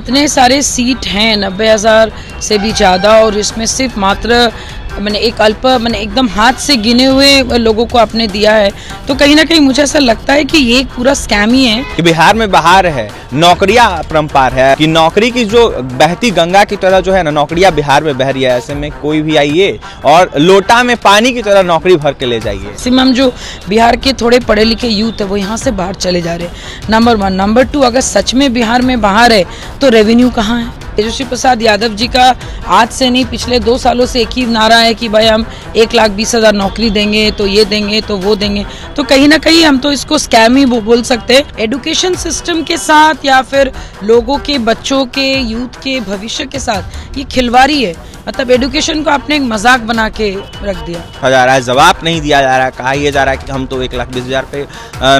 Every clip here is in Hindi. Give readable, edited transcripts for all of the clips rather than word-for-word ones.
जितने सारे सीट हैं 90,000 से भी ज़्यादा, और इसमें सिर्फ मात्र मैंने एक अल्प मैंने एकदम हाथ से गिने हुए लोगों को आपने दिया है, तो कहीं ना कहीं मुझे ऐसा लगता है कि ये एक पूरा स्कैम ही है। कि बिहार में बहार है, नौकरियां परंपार है, कि नौकरी की जो बहती गंगा की तरह जो है ना नौकरियां बिहार में बह रही है। ऐसे में कोई भी आइए और लोटा में पानी की तरह नौकरी भर के ले जाइए। मैक्सिमम जो बिहार के थोड़े पढ़े लिखे यूथ है वो यहाँ से बाहर चले जा रहे हैं, नंबर 1। नंबर 2, अगर सच में बिहार में बाहर है तो रेवेन्यू कहाँ है? तेजस्वी प्रसाद यादव जी का आज से नहीं पिछले 2 सालों से एक ही नारा है कि भाई हम 1,20,000 नौकरी देंगे, तो ये देंगे तो वो देंगे। तो कहीं ना कहीं हम तो इसको स्कैम ही बोल सकते हैं। एडुकेशन सिस्टम के साथ या फिर लोगों के, बच्चों के, यूथ के भविष्य के साथ ये खिलवाड़ी है। मतलब एडुकेशन को आपने एक मजाक बना के रख दिया जा रहा है, जवाब नहीं दिया जा रहा है। कहा यह जा रहा है कि हम तो 1,20,000 पे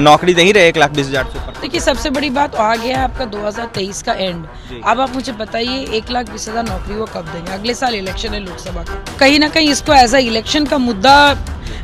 नौकरी दे ही रहे, 1,20,000 से ऊपर। देखिए, सबसे बड़ी बात आ गया है आपका 2023 का एंड। अब आप मुझे बताइए 1,20,000 नौकरी वो कब देंगे? अगले साल इलेक्शन है लोकसभा का। कहीं ना कहीं इसको एज अ इलेक्शन का मुद्दा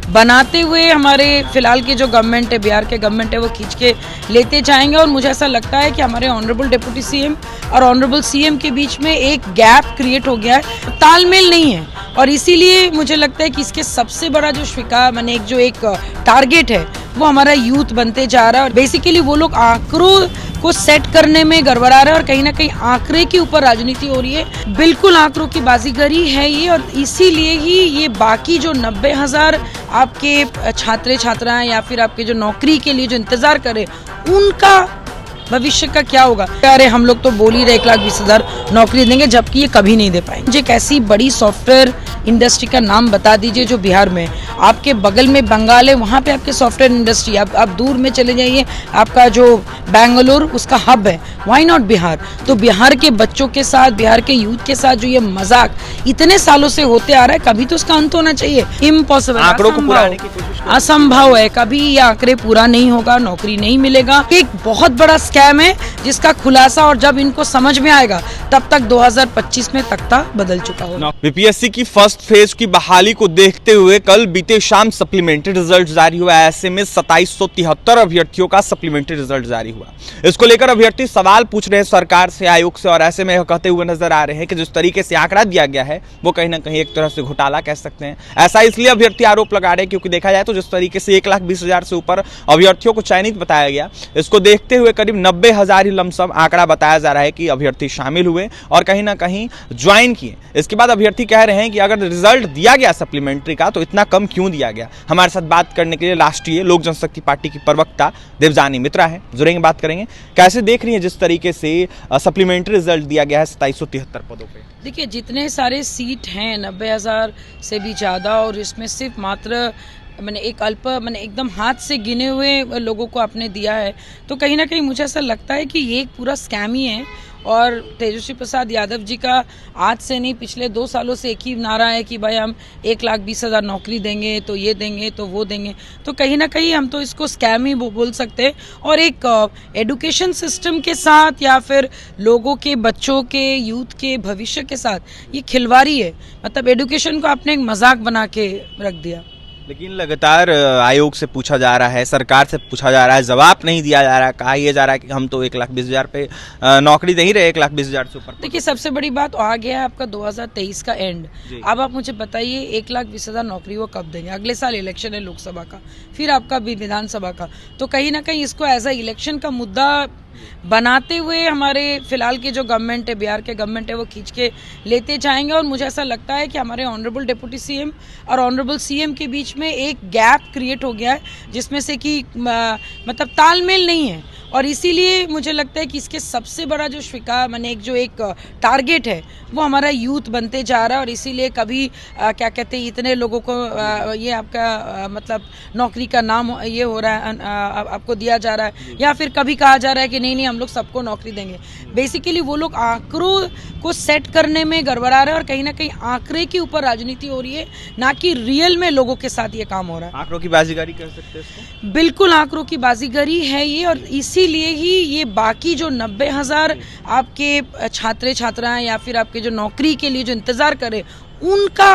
बनाते हुए हमारे फिलहाल की जो गवर्नमेंट है, बिहार के गवर्नमेंट है, वो खींच के लेते जाएंगे। और मुझे ऐसा लगता है कि हमारे ऑनरेबल डिप्टी सीएम और ऑनरेबल सीएम के बीच में एक गैप क्रिएट हो गया है, तालमेल नहीं है। और इसीलिए मुझे लगता है कि इसके सबसे बड़ा जो स्वीकार मैंने एक टारगेट है वो हमारा यूथ बनते जा रहा है। और बेसिकली वो लोग आंकड़ों को सेट करने में गड़बड़ा रहे हैं और कहीं ना कहीं आंकड़े के ऊपर राजनीति हो रही है। बिल्कुल आंकड़ों की बाजीगरी है ये, और इसीलिए ही ये बाकी जो 90,000 आपके छात्र छात्राएं या फिर आपके जो नौकरी के लिए जो इंतजार करे उनका भविष्य का क्या होगा? अरे हम लोग तो बोल ही रहे 1,20,000 नौकरी देंगे, जबकि ये कभी नहीं दे पाएंगे। मुझे एक ऐसी बड़ी सॉफ्टवेयर इंडस्ट्री का नाम बता दीजिए जो बिहार में, आपके बगल में बंगाल है, वहाँ पे आपके सॉफ्टवेयर इंडस्ट्री। आप दूर में चले जाइए, आपका जो बेंगलुरु उसका हब है, व्हाई नॉट बिहार? तो बिहार के बच्चों के साथ, बिहार के यूथ के साथ जो ये मजाक इतने सालों से होते आ रहा है, कभी तो उसका अंत होना चाहिए। इम्पॉसिबल, आंकड़ों को पूरा करने की कोशिश असंभव है, कभी ये आंकड़े पूरा नहीं होगा, नौकरी नहीं मिलेगा। एक बहुत बड़ा स्कैम है जिसका खुलासा, और जब इनको समझ में आएगा तब तक 2025 में तख्ता बदल चुका होगा। बीपीएससी की फर्स्ट फेज की बहाली को देखते हुए कल बीते शाम सप्लीमेंट्री रिजल्ट जारी हुआ। ऐसे में 2773 अभ्यर्थियों का सप्लीमेंट्री रिजल्ट जारी हुआ। इसको लेकर अभ्यर्थी सवाल पूछ रहे हैं सरकार से, आयोग से, और ऐसे में कहते हुए नजर आ रहे हैं कि जिस तरीके से आंकड़ा दिया गया है वो कहीं ना कहीं एक तरह से घोटाला कह सकते हैं। ऐसा इसलिए अभ्यर्थी आरोप लगा रहे हैं क्योंकि देखा जाए तो जिस तरीके से 1,20,000 से ऊपर अभ्यर्थियों को चयनित बताया गया, इसको देखते हुए करीब 90,000 ही लमसम आंकड़ा बताया जा रहा है कि अभ्यर्थी शामिल हुए और कहीं ना कहीं ज्वाइन किए। इसके बाद अभ्यर्थी कह रहे हैं कि अगर रिजल्ट दिया गया सप्लीमेंट्री का तो इतना कम क्यों दिया गया। हमारे साथ बात करने के लिए राष्ट्रीय लोक जनशक्ति पार्टी की प्रवक्ता देवजानी मित्रा है, जुड़ेंगे, बात करेंगे। कैसे देख रही है जिस तरीके से सप्लीमेंट्री रिजल्ट दिया गया है 2773 पदों पे? देखिए, जितने सारे सीट हैं 90,000 से भी ज़्यादा, और इसमें सिर्फ मात्र मैंने एकदम हाथ से गिने हुए लोगों को आपने दिया है, तो कहीं ना कहीं मुझे ऐसा लगता है कि ये एक पूरा स्कैम ही है। और तेजस्वी प्रसाद यादव जी का आज से नहीं पिछले 2 सालों से एक ही नारा है कि भाई हम 1,20,000 नौकरी देंगे, तो ये देंगे तो वो देंगे। तो कहीं ना कहीं हम तो इसको स्कैम ही बोल सकते हैं। और एक एडुकेशन सिस्टम के साथ या फिर लोगों के, बच्चों के, यूथ के भविष्य के साथ ये खिलवाड़ी है। मतलब एडुकेशन को आपने एक मजाक बना के रख दिया। लेकिन लगातार आयोग से पूछा जा रहा है, सरकार से पूछा जा रहा है, जवाब नहीं दिया जा रहा है। कहा यह जा रहा है कि हम तो 1,20,000 पे नौकरी दे ही रहे, 1,20,000 से ऊपर। देखिए, सबसे बड़ी बात आ गया है आपका 2023 का एंड। अब आप मुझे बताइए 1,20,000 नौकरी वो कब देंगे? अगले साल इलेक्शन है लोकसभा का, फिर आपका भी विधानसभा का। तो कहीं ना कहीं इसको एज अ इलेक्शन का मुद्दा बनाते हुए हमारे फिलहाल की जो गवर्नमेंट है, बिहार के गवर्नमेंट है, वो खींच के लेते जाएंगे। और मुझे ऐसा लगता है कि हमारे ऑनरेबल डिप्टी सीएम और ऑनरेबल सीएम के बीच में एक गैप क्रिएट हो गया है, जिसमें से कि मतलब तालमेल नहीं है। और इसीलिए मुझे लगता है कि इसके सबसे बड़ा जो स्वीकार मैंने एक टारगेट है वो हमारा यूथ बनते जा रहा है। और इसीलिए कभी क्या कहते हैं, इतने लोगों को ये आपका मतलब नौकरी का नाम ये हो रहा है, आपको दिया जा रहा है, या फिर कभी कहा जा रहा है कि नहीं हम लोग सबको नौकरी देंगे। बेसिकली वो लोग आंकड़ों को सेट करने में गड़बड़ा रहे हैं और कहीं ना कहीं आंकड़े के ऊपर राजनीति हो रही है, ना कि रियल में लोगों के साथ ये काम हो रहा है। आंकड़ों की बाजीगरी कह सकते हैं इसको? बिल्कुल आंकड़ों की बाजीगरी है ये, और इसीलिए ही ये बाकी जो 90,000 आपके छात्र छात्राएं या फिर आपके जो नौकरी के लिए जो इंतजार करे उनका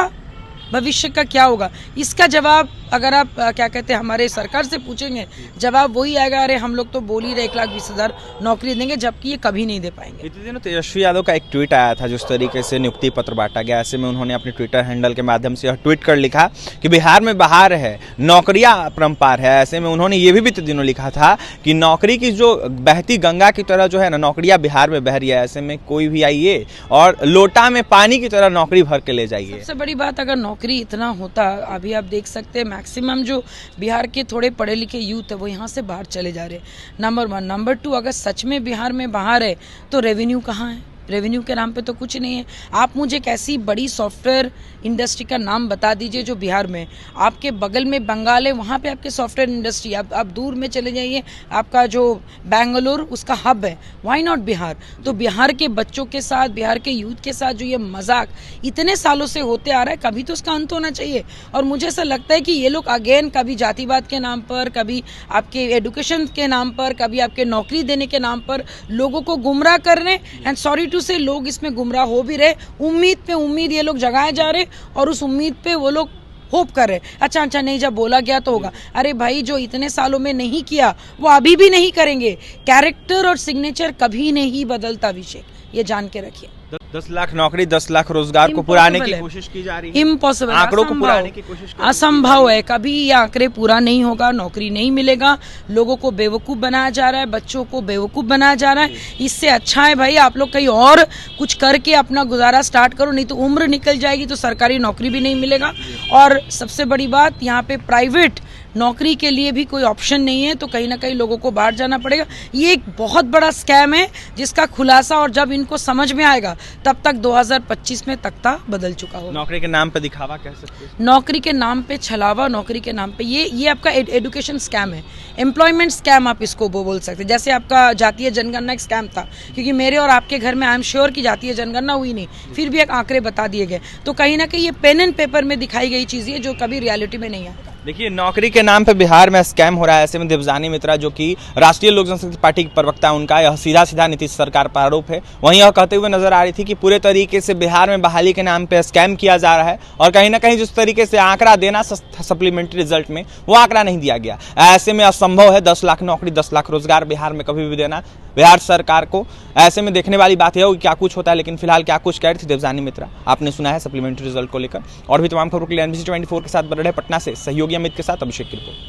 भविष्य का क्या होगा, इसका जवाब अगर आप क्या कहते हैं हमारे सरकार से पूछेंगे, जवाब वही आएगा, अरे हम लोग तो बोल ही रहे 1,20,000 नौकरी देंगे, जबकि ये कभी नहीं दे पाएंगे। बीते दिनों तेजस्वी यादव का एक ट्वीट आया था जिस तरीके से नियुक्ति पत्र बांटा गया, ऐसे में उन्होंने अपने ट्विटर हैंडल के माध्यम से यह ट्वीट कर लिखा कि बिहार में बहार है, नौकरियां अपरंपार है। ऐसे में उन्होंने ये भी बीते दिनों लिखा था कि नौकरी की जो बहती गंगा की तरह जो है ना नौकरियां बिहार में बह रही है, ऐसे में कोई भी आइए और लोटा में पानी की तरह नौकरी भर के ले जाइए। सबसे बड़ी बात, अगर नौकरी इतना होता, अभी आप देख सकते हैं मैक्सिमम जो बिहार के थोड़े पढ़े लिखे यूथ है वो यहाँ से बाहर चले जा रहे हैं, नंबर 1। नंबर 2, अगर सच में बिहार में बाहर है तो रेवेन्यू कहाँ है? रेवेन्यू के नाम पे तो कुछ नहीं है। आप मुझे एक ऐसी बड़ी सॉफ्टवेयर इंडस्ट्री का नाम बता दीजिए जो बिहार में, आपके बगल में बंगाल है, वहाँ पे आपके सॉफ्टवेयर इंडस्ट्री, आप दूर में चले जाइए, आपका जो बेंगलोर उसका हब है, व्हाई नॉट बिहार? तो बिहार के बच्चों के साथ, बिहार के यूथ के साथ जो ये मजाक इतने सालों से होते आ रहा है, कभी तो उसका अंत होना चाहिए। और मुझे ऐसा लगता है कि ये लोग अगेन कभी जातिवाद के नाम पर, कभी आपके एडुकेशन के नाम पर, कभी आपके नौकरी देने के नाम पर लोगों को गुमराह कर रहे हैं। एंड सॉरी टू से लोग इसमें गुमराह हो भी रहे, उम्मीद पे उम्मीद ये लोग जगाए जा रहे और उस उम्मीद पे वो लोग होप कर रहे, अच्छा नहीं जब बोला गया तो होगा। अरे भाई, जो इतने सालों में नहीं किया वो अभी भी नहीं करेंगे। कैरेक्टर और सिग्नेचर कभी नहीं बदलता, विषय ये जान के रखिए। 10 लाख नौकरी, 10 लाख रोजगार को पुराने की कोशिश की जा रही है। इम्पॉसिबल, आंकड़ों को पुराने की कोशिश असंभव है। कभी ये आंकड़े पूरा नहीं होगा, नौकरी नहीं मिलेगा, लोगों को बेवकूफ़ बनाया जा रहा है, बच्चों को बेवकूफ़ बनाया जा रहा है। इससे अच्छा है भाई आप लोग कहीं और कुछ करके अपना गुजारा स्टार्ट करो, नहीं तो उम्र निकल जाएगी तो सरकारी नौकरी भी नहीं मिलेगा। और सबसे बड़ी बात, यहाँ पे प्राइवेट नौकरी के लिए भी कोई ऑप्शन नहीं है, तो कहीं ना कहीं लोगों को बाहर जाना पड़ेगा। ये एक बहुत बड़ा स्कैम है जिसका खुलासा और जब इनको समझ में आएगा तब तक 2025 में तख्ता बदल चुका होगा। नौकरी के नाम पे दिखावा कह सकते हैं, नौकरी के नाम पे छलावा, नौकरी के नाम पे ये आपका एडुकेशन स्कैम है, एम्प्लॉयमेंट स्कैम आप इसको बोल सकते हैं। जैसे आपका जातीय जनगणना एक स्कैम था, क्योंकि मेरे और आपके घर में आई एम श्योर कि जातीय जनगणना हुई नहीं, फिर भी एक आंकड़े बता दिए गए। तो कहीं ना कहीं ये पेन एंड पेपर में दिखाई गई चीज़ है जो कभी रियलिटी में नहीं आएगा। देखिए, नौकरी के नाम पे बिहार में स्कैम हो रहा है। ऐसे में देवजानी मित्रा जो कि राष्ट्रीय लोक जनशक्ति पार्टी की प्रवक्ता, उनका यह सीधा नीतीश सरकार पर आरोप है। वहीं यह कहते हुए नजर आ रही थी कि पूरे तरीके से बिहार में बहाली के नाम पे स्कैम किया जा रहा है और कहीं ना कहीं जिस तरीके से आंकड़ा देना सप्लीमेंट्री रिजल्ट में, वो आंकड़ा नहीं दिया गया। ऐसे में असंभव है 10 लाख नौकरी, 10 लाख रोजगार बिहार में कभी भी देना बिहार सरकार को। ऐसे में देखने वाली बात है क्या कुछ होता है, लेकिन फिलहाल क्या कुछ कह रही थी देवजानी मित्रा, आपने सुना है सप्लीमेंट्री रिजल्ट को लेकर। और भी तमाम खबरों के लिए NBC 24 के साथ बने रहे पटना से सहयोगी अमित के साथ अभिषेक की रिपोर्ट।